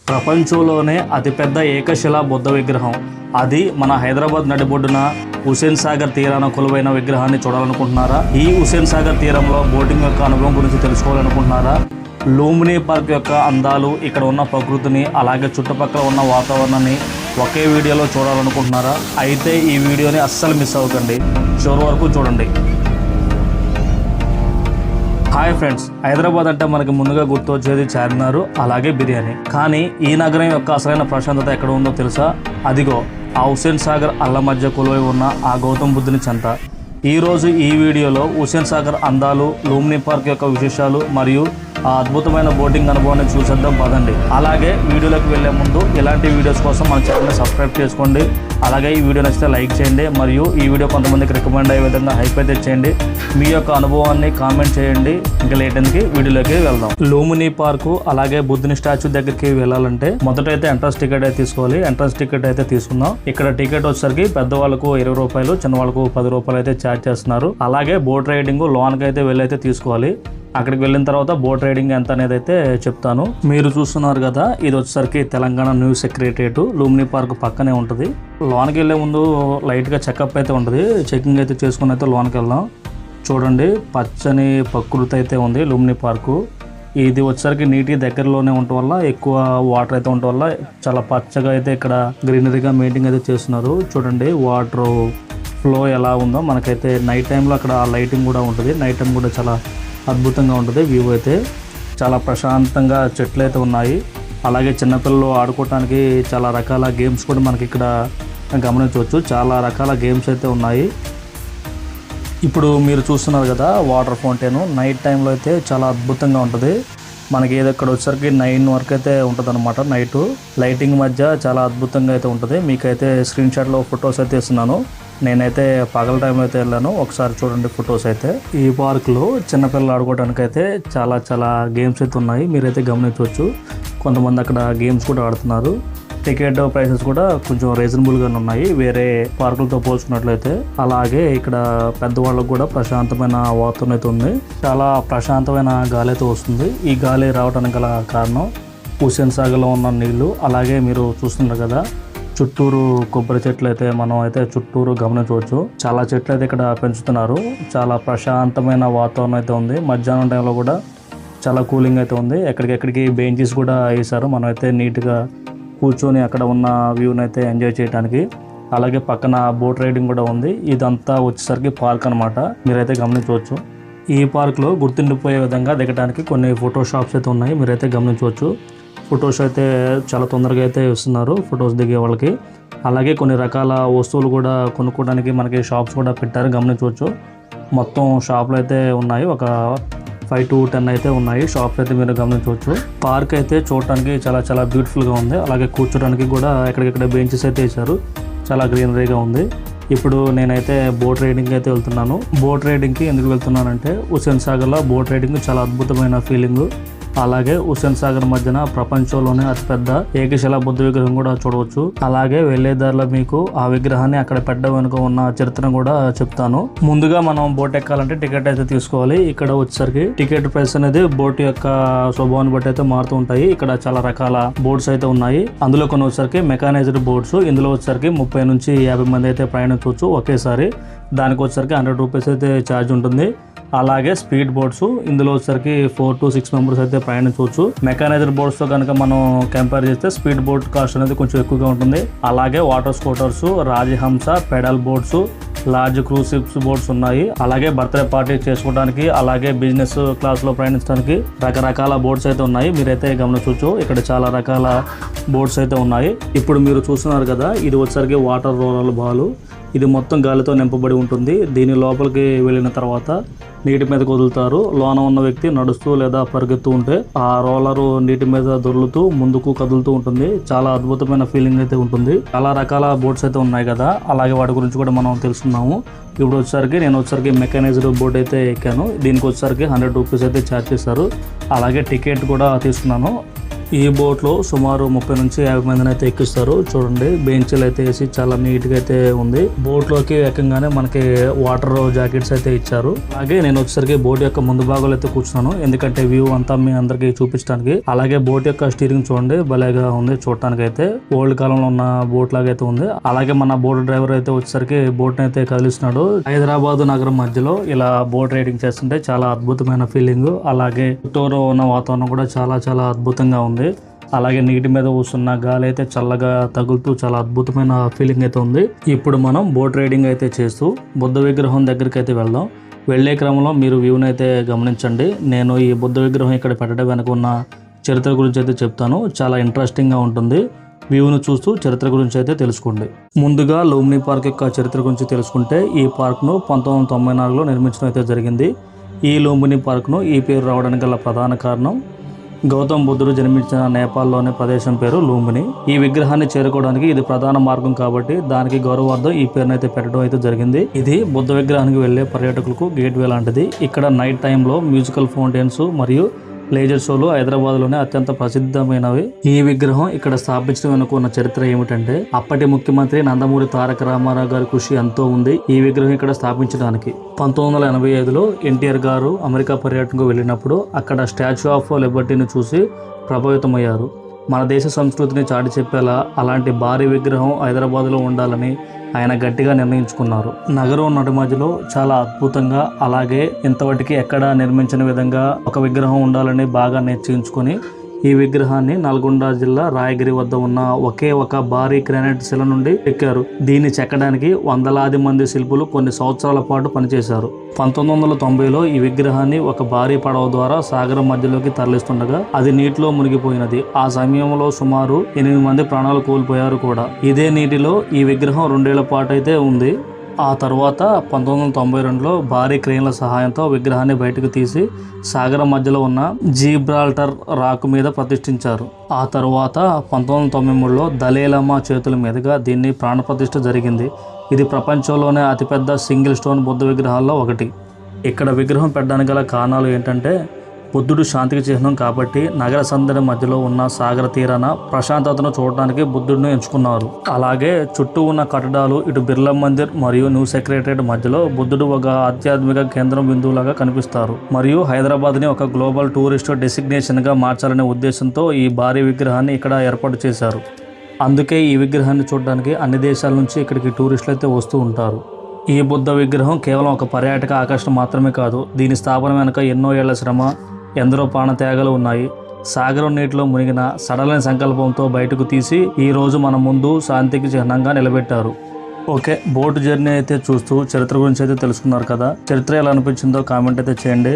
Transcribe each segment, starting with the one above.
ప్రపంచంలోనే అతిపెద్ద ఏకశిలా బుద్ధ విగ్రహం. అది మన హైదరాబాద్ నడిబొడ్డున హుస్సేన్ సాగర్ తీరాన కొలువైన విగ్రహాన్ని చూడాలనుకుంటున్నారా? ఈ హుస్సేన్ సాగర్ తీరంలో బోటింగ్ యొక్క అనుభవం గురించి తెలుసుకోవాలనుకుంటున్నారా? లూంబినీ పార్క్ యొక్క అందాలు, ఇక్కడ ఉన్న ప్రకృతిని, అలాగే చుట్టుపక్కల ఉన్న వాతావరణాన్ని ఒకే వీడియోలో చూడాలనుకుంటున్నారా? అయితే ఈ వీడియోని అస్సలు మిస్ అవ్వకండి, చివరి వరకు చూడండి. హాయ్ ఫ్రెండ్స్, హైదరాబాద్ అంటే మనకి ముందుగా గుర్తు వచ్చేది చార్మినార్, అలాగే బిర్యానీ. కానీ ఈ నగరం యొక్క అసలైన ప్రశాంతత ఎక్కడ ఉందో తెలుసా? అదిగో ఆ హుస్సేన్ సాగర్ అల్ల మధ్య కొలువై ఉన్న ఆ గౌతమ్ బుద్ధుని చెంత. ఈరోజు ఈ వీడియోలో హుస్సేన్ సాగర్ అందాలు, లూంబినీ పార్క్ యొక్క విశేషాలు మరియు ఆ అద్భుతమైన బోటింగ్ అనుభవాన్ని చూసేద్దాం పదండి. అలాగే వీడియోలోకి వెళ్లే ముందు ఇలాంటి వీడియోస్ కోసం మన ఛానల్ని సబ్స్క్రైబ్ చేసుకోండి. అలాగే ఈ వీడియో నచ్చితే లైక్ చేయండి మరియు ఈ వీడియో కొంతమందికి రికమెండ్ అయ్యే విధంగా హైప్ అయితే చేయండి. మీ యొక్క అనుభవాన్ని కామెంట్ చేయండి. ఇంకా లేట్ ఎందుకు వీడియోలోకి వెళ్దాం. లూంబినీ పార్కు అలాగే బుద్ధుని స్టాచ్యూ దగ్గరికి వెళ్ళాలంటే మొదటైతే ఎంట్రన్స్ టికెట్ అయితే తీసుకోవాలి. ఎంట్రన్స్ టికెట్ అయితే తీసుకుందాం. ఇక్కడ టికెట్ వచ్చేసరికి పెద్దవాళ్ళకు 20 రూపాయలు, చిన్నవాళ్ళకు 10 రూపాయలు అయితే ఛార్జ్ చేస్తున్నారు. అలాగే బోట్ రైడింగ్ లోన్కి అయితే వెళ్ళైతే తీసుకోవాలి. అక్కడికి వెళ్ళిన తర్వాత బోట్ రైడింగ్ ఎంత అనేది అయితే చెప్తాను. మీరు చూస్తున్నారు కదా, ఇది వచ్చేసరికి తెలంగాణ న్యూస్ సెక్రటరియట్ లూంబినీ పార్క్ పక్కనే ఉంటుంది. లోన్కి వెళ్ళే ముందు లైట్గా చెకప్ అయితే ఉంటుంది. చెకింగ్ అయితే చేసుకుని అయితే లోన్కి వెళ్దాం. చూడండి, పచ్చని ప్రకృతి అయితే ఉంది లూంబినీ పార్కు. ఇది వచ్చేసరికి నీటి దగ్గరలోనే ఉండటం వల్ల, ఎక్కువ వాటర్ అయితే ఉండటం వల్ల చాలా పచ్చగా అయితే ఇక్కడ గ్రీనరీగా మెయింటైన్ అయితే చేస్తున్నారు. చూడండి వాటర్ ఫ్లో ఎలా ఉందో. మనకైతే నైట్ టైంలో అక్కడ లైటింగ్ కూడా ఉంటుంది. నైట్ టైం కూడా చాలా అద్భుతంగా ఉంటుంది. వ్యూ అయితే చాలా ప్రశాంతంగా, చెట్లు అయితే ఉన్నాయి. అలాగే చిన్నపిల్లలు ఆడుకోవటానికి చాలా రకాల గేమ్స్ కూడా మనకి ఇక్కడ గమనించవచ్చు. చాలా రకాల గేమ్స్ అయితే ఉన్నాయి. ఇప్పుడు మీరు చూస్తున్నారు కదా వాటర్ ఫౌంటైన్, నైట్ టైంలో అయితే చాలా అద్భుతంగా ఉంటుంది. మనకి ఏదో ఇక్కడ వచ్చేసరికి 9 వరకు అయితే ఉంటుంది అనమాట. నైట్ లైటింగ్ మధ్య చాలా అద్భుతంగా అయితే ఉంటుంది. మీకైతే స్క్రీన్ షాట్లో ఫొటోస్ అయితే ఇస్తున్నాను. నేనైతే పగల టైంలో అయితే వెళ్ళాను. ఒకసారి చూడండి ఫొటోస్ అయితే. ఈ పార్క్లో చిన్నపిల్లలు ఆడుకోవడానికి అయితే చాలా గేమ్స్ అయితే ఉన్నాయి. మీరైతే గమనించవచ్చు. కొంతమంది అక్కడ గేమ్స్ కూడా ఆడుతున్నారు. టికెట్ ప్రైసెస్ కూడా కొంచెం రీజనబుల్గానే ఉన్నాయి వేరే పార్కులతో పోల్చుకున్నట్లయితే. అలాగే ఇక్కడ పెద్దవాళ్ళకు కూడా ప్రశాంతమైన వాతావరణం అయితే ఉంది. చాలా ప్రశాంతమైన గాలి అయితే వస్తుంది. ఈ గాలి రావడానికి గల కారణం హుస్సేన్ సాగర్లో ఉన్న నీళ్లు. అలాగే మీరు చూస్తున్నారు కదా, చుట్టూరు కొబ్బరి చెట్లు అయితే మనం అయితే చుట్టూరు గమనించవచ్చు. చాలా చెట్లు అయితే ఇక్కడ పెంచుతున్నారు. చాలా ప్రశాంతమైన వాతావరణం అయితే ఉంది. మధ్యాహ్నం టైంలో కూడా చాలా కూలింగ్ అయితే ఉంది. ఎక్కడికెక్కడికి బెంచెస్ కూడా వేసారు. మనం అయితే నీట్గా కూర్చొని అక్కడ ఉన్న వ్యూని అయితే ఎంజాయ్ చేయడానికి. అలాగే పక్కన బోట్ రైడింగ్ కూడా ఉంది. ఇదంతా వచ్చేసరికి పార్క్ అనమాట. మీరైతే గమనించవచ్చు. ఈ పార్క్లో గుర్తుండిపోయే విధంగా దిగడానికి కొన్ని ఫోటో షాప్స్ అయితే ఉన్నాయి. మీరైతే గమనించవచ్చు. ఫొటోస్ అయితే చాలా తొందరగా అయితే ఇస్తున్నారు ఫొటోస్ దిగే వాళ్ళకి. అలాగే కొన్ని రకాల వస్తువులు కూడా కొనుక్కోవడానికి మనకి షాప్స్ కూడా పెట్టారు, గమనించవచ్చు. మొత్తం షాపులు అయితే ఉన్నాయి. ఒక 5 to 10 అయితే ఉన్నాయి షాప్స్ అయితే మీరు గమనించవచ్చు. పార్క్ అయితే చూడటానికి చాలా బ్యూటిఫుల్గా ఉంది. అలాగే కూర్చోడానికి కూడా ఎక్కడికెక్కడ బెంచెస్ అయితే వేశారు. చాలా గ్రీనరీగా ఉంది. ఇప్పుడు నేనైతే బోట్ రైడింగ్ అయితే వెళ్తున్నాను. బోట్ రైడింగ్కి ఎందుకు వెళ్తున్నానంటే, హుస్సేన్ సాగర్లో బోట్ రైడింగ్ చాలా అద్భుతమైన ఫీలింగ్. అలాగే హుస్సేన్ సాగర్ మధ్యన ప్రపంచంలోనే అతిపెద్ద ఏకశిలా బుద్ధ విగ్రహం కూడా చూడవచ్చు. అలాగే వెళ్లే దారిలో మీకు ఆ విగ్రహాన్ని అక్కడ పెట్టడం వెనుక ఉన్న చరిత్ర కూడా చెప్తాను. ముందుగా మనం బోట్ ఎక్కాలంటే టికెట్ అయితే తీసుకోవాలి. ఇక్కడ వచ్చేసరికి టికెట్ ప్రైస్ అనేది బోట్ యొక్క స్వభావాన్ని బట్టి అయితే మారుతూ ఉంటాయి. ఇక్కడ చాలా రకాల బోట్స్ అయితే ఉన్నాయి. అందులో కొన్ని వచ్చేసరికి మెకానైజ్డ్ బోట్స్. ఇందులో వచ్చేసరికి 30 నుంచి 50 మంది అయితే ప్రయాణించవచ్చు ఒకేసారి. దానికి వచ్చేసరికి 100 రూపీస్ అయితే ఛార్జ్ ఉంటుంది. అలాగే స్పీడ్ బోట్స్, ఇందులో వచ్చేసరికి 4 to 6 మెంబర్స్ అయితే ప్రయాణించవచ్చు. మెకానైజ్డ్ బోట్స్ తో కనుక మనం కంపేర్ చేస్తే స్పీడ్ బోట్ కాస్ట్ అనేది కొంచెం ఎక్కువగా ఉంటుంది. అలాగే water scooters, Rajahamsa, pedal boats, large cruise ships boats ఉన్నాయి. అలాగే బర్త్డే పార్టీ చేసుకోవడానికి, అలాగే బిజినెస్ క్లాస్ లో ప్రయాణించడానికి రకరకాల బోట్స్ అయితే ఉన్నాయి. మీరైతే గమనించవచ్చు. ఇక్కడ చాలా రకాల బోట్స్ అయితే ఉన్నాయి. ఇప్పుడు మీరు చూస్తున్నారు కదా, ఇది వచ్చేసరికి వాటర్ రోలర్ బాల్. ఇది మొత్తం గాలితో నింపబడి ఉంటుంది. దీని లోపలికి వెళ్ళిన తర్వాత నీటి మీద వదులుతారు. లోన ఉన్న వ్యక్తి నడుస్తూ లేదా పరిగెత్తూ ఉంటే ఆ రోలరు నీటి మీద దొర్లుతూ ముందుకు కదులుతూ ఉంటుంది. చాలా అద్భుతమైన ఫీలింగ్ అయితే ఉంటుంది. చాలా రకాల బోట్స్ అయితే ఉన్నాయి కదా, అలాగే వాటి గురించి కూడా మనం తెలుసుకున్నాము. ఇప్పుడు వచ్చేసరికి నేను మెకానైజ్డ్ బోట్ అయితే ఎక్కాను. దీనికి వచ్చేసరికి 100 రూపీస్ అయితే ఛార్జ్ చేశారు. అలాగే టికెట్ కూడా తీసుకున్నాను. ఈ బోట్ లో సుమారు 30 నుంచి 50 మందిని అయితే ఎక్కిస్తారు. చూడండి బెంచ్లు అయితే వేసి చాలా నీట్ గా అయితే ఉంది. బోట్ లోకి ఎక్కగానే మనకి వాటర్ జాకెట్స్ అయితే ఇచ్చారు. అలాగే నేను వచ్చేసరికి బోట్ యొక్క ముందు భాగంలో అయితే కూర్చున్నాను, ఎందుకంటే వ్యూ అంతా మీ అందరికి చూపించడానికి. అలాగే బోట్ యొక్క స్టీరింగ్ చూడండి భలేగా ఉంది చూడటానికి అయితే, ఓల్డ్ కాలంలో ఉన్న బోట్ లాగా అయితే ఉంది. అలాగే మన బోట్ డ్రైవర్ అయితే వచ్చేసరికి బోట్ అయితే కదిలిస్తున్నాడు. హైదరాబాద్ నగరం మధ్యలో ఇలా బోట్ రైడింగ్ చేస్తుంటే చాలా అద్భుతమైన ఫీలింగ్. అలాగే చుట్టూరు ఉన్న వాతావరణం కూడా చాలా చాలా అద్భుతంగా ఉంది. అలాగే నీటి మీద వస్తున్న గాలి అయితే చల్లగా తగులుతూ చాలా అద్భుతమైన ఫీలింగ్ అయితే ఉంది. ఇప్పుడు మనం బోట్ రైడింగ్ అయితే చేస్తూ బుద్ధ విగ్రహం దగ్గరికి అయితే వెళ్దాం. వెళ్లే క్రమంలో మీరు వ్యూని అయితే గమనించండి. నేను ఈ బుద్ధ విగ్రహం ఇక్కడ పెట్టడం వెనక ఉన్న చరిత్ర గురించి అయితే చెప్తాను. చాలా ఇంట్రెస్టింగ్గా ఉంటుంది. వ్యూను చూస్తూ చరిత్ర గురించి అయితే తెలుసుకోండి. ముందుగా లూంబిని పార్క్ యొక్క చరిత్ర గురించి తెలుసుకుంటే, ఈ పార్క్ను 1994లో నిర్మించడం అయితే జరిగింది. ఈ లూంబిని పార్క్ను ఈ పేరు రావడానికి గల ప్రధాన కారణం గౌతమ్ బుద్ధుడు జన్మించిన నేపాల్లోని ప్రదేశం పేరు లూంబిని. ఈ విగ్రహాన్ని చేరుకోవడానికి ఇది ప్రధాన మార్గం కాబట్టి దానికి గౌరవార్థం ఈ పేరును అయితే పెట్టడం అయితే జరిగింది. ఇది బుద్ధ విగ్రహానికి వెళ్లే పర్యాటకులకు గేట్వే లాంటిది. ఇక్కడ నైట్ టైంలో మ్యూజికల్ ఫౌంటైన్స్ మరియు లేజర్ షోలు హైదరాబాద్ లోనే అత్యంత ప్రసిద్ధమైనవి. ఈ విగ్రహం ఇక్కడ స్థాపించడం వెనుక ఉన్న చరిత్ర ఏమిటంటే, అప్పటి ముఖ్యమంత్రి నందమూరి తారక రామారావు గారి కృషి ఎంతో ఉంది ఈ విగ్రహం ఇక్కడ స్థాపించడానికి. 1985లో ఎన్టీఆర్ గారు అమెరికా పర్యటనకు వెళ్ళినప్పుడు అక్కడ స్టాచ్యూ ఆఫ్ లిబర్టీని చూసి ప్రభావితమయ్యారు. మన దేశ సంస్కృతిని చాటి చెప్పేలా అలాంటి భారీ విగ్రహం హైదరాబాద్లో ఉండాలని ఆయన గట్టిగా నిర్ణయించుకున్నారు. నగరం నడి మధ్యలో చాలా అద్భుతంగా, అలాగే ఇంతవరకు ఎక్కడా నిర్మించిన విధంగా ఒక విగ్రహం ఉండాలని బాగా నిశ్చయించుకొని ఈ విగ్రహాన్ని నల్గొండ జిల్లా రాయగిరి వద్ద ఉన్న ఒకే ఒక భారీ గ్రానైట్ శిల నుండి చెక్కారు. దీన్ని చెక్కడానికి వందలాది మంది శిల్పులు కొన్ని సంవత్సరాల పాటు పనిచేశారు. 1990లో ఈ విగ్రహాన్ని ఒక భారీ పడవ ద్వారా సాగరం మధ్యలోకి తరలిస్తుండగా అది నీటిలో మునిగిపోయినది. ఆ సమయంలో సుమారు 8 మంది ప్రాణాలు కోల్పోయారు కూడా. ఇదే నీటిలో ఈ విగ్రహం 2 ఏళ్ల పాటు అయితే ఉంది. ఆ తర్వాత 1992లో భారీ క్రేన్ల సహాయంతో విగ్రహాన్ని బయటకు తీసి సాగరం మధ్యలో ఉన్న జిబ్రాల్టర్ రాక్ మీద ప్రతిష్ఠించారు. ఆ తర్వాత 1993లో దలైలామా చేతుల మీదుగా దీన్ని ప్రాణప్రతిష్ఠ జరిగింది. ఇది ప్రపంచంలోనే అతిపెద్ద సింగిల్ స్టోన్ బుద్ధ విగ్రహాల్లో ఒకటి. ఇక్కడ విగ్రహం పెట్టడానికి గల కారణాలు ఏంటంటే, బుద్ధుడు శాంతికి చిహ్నం కాబట్టి నగర సందడి మధ్యలో ఉన్న సాగర తీరాన ప్రశాంతతను చూడటానికి బుద్ధుడిని ఎంచుకున్నారు. అలాగే చుట్టూ ఉన్న కట్టడాలు, ఇటు బిర్లా మందిర్ మరియు న్యూ సెక్రటరియట్ మధ్యలో బుద్ధుడు ఒక ఆధ్యాత్మిక కేంద్రం బిందువులాగా కనిపిస్తారు. మరియు హైదరాబాద్ని ఒక గ్లోబల్ టూరిస్ట్ డెస్టినేషన్గా మార్చాలనే ఉద్దేశంతో ఈ భారీ విగ్రహాన్ని ఇక్కడ ఏర్పాటు చేశారు. అందుకే ఈ విగ్రహాన్ని చూడడానికి అన్ని దేశాల నుంచి ఇక్కడికి టూరిస్టులు అయితే వస్తూ ఉంటారు. ఈ బుద్ధ విగ్రహం కేవలం ఒక పర్యాటక ఆకర్షణ మాత్రమే కాదు, దీని స్థాపన వెనుక ఎన్నో ఏళ్ల శ్రమ, ఎందరో ప్రాణత్యాగాలు ఉన్నాయి. సాగరం నీటిలో మునిగిన సడలని సంకల్పంతో బయటకు తీసి ఈ రోజు మన ముందు శాంతికి చిహ్నంగా నిలబెట్టారు. ఓకే, బోట్ జర్నీ అయితే చూస్తూ చరిత్ర గురించి అయితే తెలుసుకున్నారు కదా. చరిత్ర ఎలా అనిపించిందో కామెంట్ అయితే చేయండి.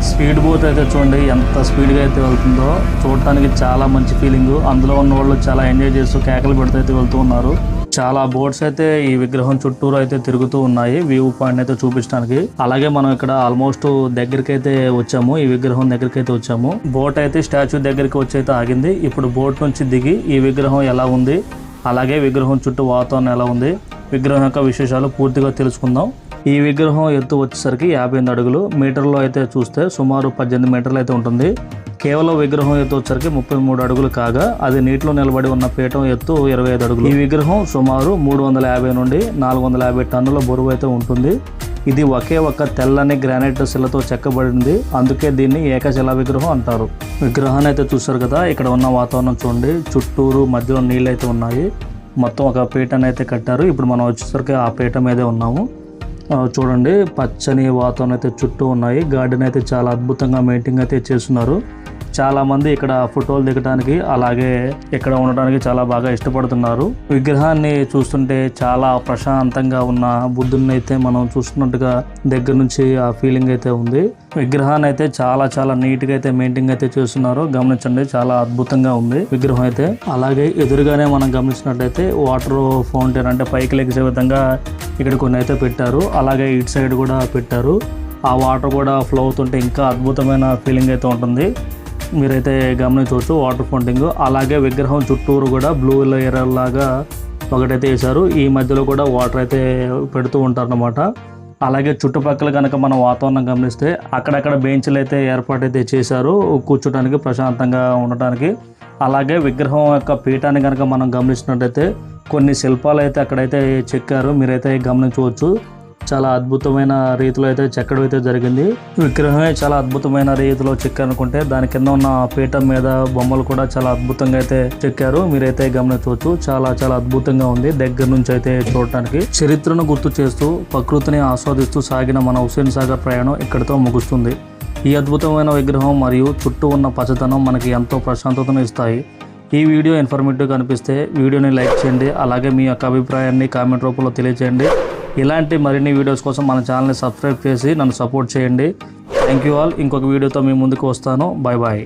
స్పీడ్ బోట్ అయితే చూడండి ఎంత స్పీడ్గా అయితే వెళ్తుందో, చూడటానికి చాలా మంచి ఫీలింగ్. అందులో ఉన్న వాళ్ళు చాలా ఎంజాయ్ చేస్తూ కేకలు పెడుతూ అయితే వెళ్తూ ఉన్నారు. చాలా బోట్స్ అయితే ఈ విగ్రహం చుట్టూరు అయితే తిరుగుతూ ఉన్నాయి వ్యూ పాయింట్ అయితే చూపించడానికి. అలాగే మనం ఇక్కడ ఆల్మోస్ట్ దగ్గరికి అయితే వచ్చాము, ఈ విగ్రహం దగ్గరికి అయితే వచ్చాము. బోట్ అయితే స్టాచ్యూ దగ్గరికి వచ్చి అయితే ఆగింది. ఇప్పుడు బోట్ నుంచి దిగి ఈ విగ్రహం ఎలా ఉంది, అలాగే విగ్రహం చుట్టూ వాతావరణం ఎలా ఉంది, విగ్రహం యొక్క విశేషాలు పూర్తిగా తెలుసుకుందాం. ఈ విగ్రహం ఎత్తు వచ్చేసరికి 58 అడుగులు, మీటర్లో అయితే చూస్తే సుమారు 18 మీటర్లు అయితే ఉంటుంది. కేవలం విగ్రహం ఎత్తు వచ్చరికి 33 అడుగులు కాగా అది నీటిలో నిలబడి ఉన్న పీఠం ఎత్తు 25 అడుగులు. ఈ విగ్రహం సుమారు 350 నుండి 450 టన్నుల బరువు అయితే ఉంటుంది. ఇది ఒకే ఒక్క తెల్లని గ్రానైట్ శిలతో చెక్కబడింది, అందుకే దీన్ని ఏకశిలా విగ్రహం అంటారు. విగ్రహాన్ని అయితే చూస్తారు కదా, ఇక్కడ ఉన్న వాతావరణం చూడండి, చుట్టూరు మధ్యలో నీళ్ళు అయితే ఉన్నాయి. మొత్తం ఒక పీఠాన్ని అయితే కట్టారు. ఇప్పుడు మనం వచ్చేసరికి ఆ పీఠం మీదే ఉన్నాము. చూడండి పచ్చని వాతావరణం అయితే చుట్టూ ఉన్నాయి. గార్డెన్ అయితే చాలా అద్భుతంగా మెయింటైన్ అయితే చేస్తున్నారు. చాలామంది ఇక్కడ ఫోటోలు దిగడానికి అలాగే ఇక్కడ ఉండడానికి చాలా బాగా ఇష్టపడుతున్నారు. విగ్రహాన్ని చూస్తుంటే చాలా ప్రశాంతంగా ఉన్న బుద్ధుడిని అయితే మనం చూస్తున్నట్టుగా దగ్గర నుంచి ఆ ఫీలింగ్ అయితే ఉంది. విగ్రహాన్ని అయితే చాలా చాలా నీట్గా అయితే మెయింటైన్ అయితే చేస్తున్నారు. గమనించండి, చాలా అద్భుతంగా ఉంది విగ్రహం అయితే. అలాగే ఎదురుగానే మనం గమనించినట్టయితే వాటర్ ఫౌంటైన్ అంటే పైకి లెగిసే విధంగా ఇక్కడ కొన్ని అయితే పెట్టారు. అలాగే ఇటు సైడ్ కూడా పెట్టారు. ఆ వాటర్ కూడా ఫ్లో అవుతుంటే ఇంకా అద్భుతమైన ఫీలింగ్ అయితే ఉంటుంది. మీరైతే గమనించవచ్చు వాటర్ ఫౌంటైన్. అలాగే విగ్రహం చుట్టూరు కూడా బ్లూ లేయర్ లాగా ఒకటైతే వేశారు. ఈ మధ్యలో కూడా వాటర్ అయితే పెడుతూ ఉంటారు అన్నమాట. అలాగే చుట్టుపక్కల కనుక మనం వాతావరణం గమనిస్తే అక్కడక్కడ బెంచ్లు అయితే ఏర్పాటు అయితే చేశారు కూర్చోడానికి, ప్రశాంతంగా ఉండటానికి. అలాగే విగ్రహం యొక్క పీఠాన్ని కనుక మనం గమనించినట్టయితే కొన్ని శిల్పాలు అయితే అక్కడైతే చెక్కారు, మీరైతే గమనించవచ్చు. చాలా అద్భుతమైన రీతిలో అయితే చెక్కడం అయితే జరిగింది. విగ్రహమే చాలా అద్భుతమైన రీతిలో చెక్కారనుకుంటే దాని కింద ఉన్న పీఠం మీద బొమ్మలు కూడా చాలా అద్భుతంగా అయితే చెక్కారు, మీరైతే గమనించవచ్చు. చాలా చాలా అద్భుతంగా ఉంది దగ్గర నుంచి అయితే చూడటానికి. చరిత్రను గుర్తు చేస్తూ ప్రకృతిని ఆస్వాదిస్తూ సాగిన మన హుస్సేన్ సాగర్ ప్రయాణం ఇక్కడితో ముగుస్తుంది. ఈ అద్భుతమైన విగ్రహం మరియు చుట్టూ ఉన్న పచ్చదనం మనకి ఎంతో ప్రశాంతతను ఇస్తాయి. ఈ వీడియో ఇన్ఫర్మేటివ్గా అనిపిస్తే వీడియోని లైక్ చేయండి, అలాగే మీ యొక్క అభిప్రాయాన్ని కామెంట్ రూపంలో తెలియజేయండి. ఇలాంటి మరిన్ని వీడియోస్ కోసం మన ఛానల్ని సబ్స్క్రైబ్ చేసి నన్ను సపోర్ట్ చేయండి. Thank you all. ఇంకొక వీడియోతో మీ ముందుకు వస్తాను. Bye bye.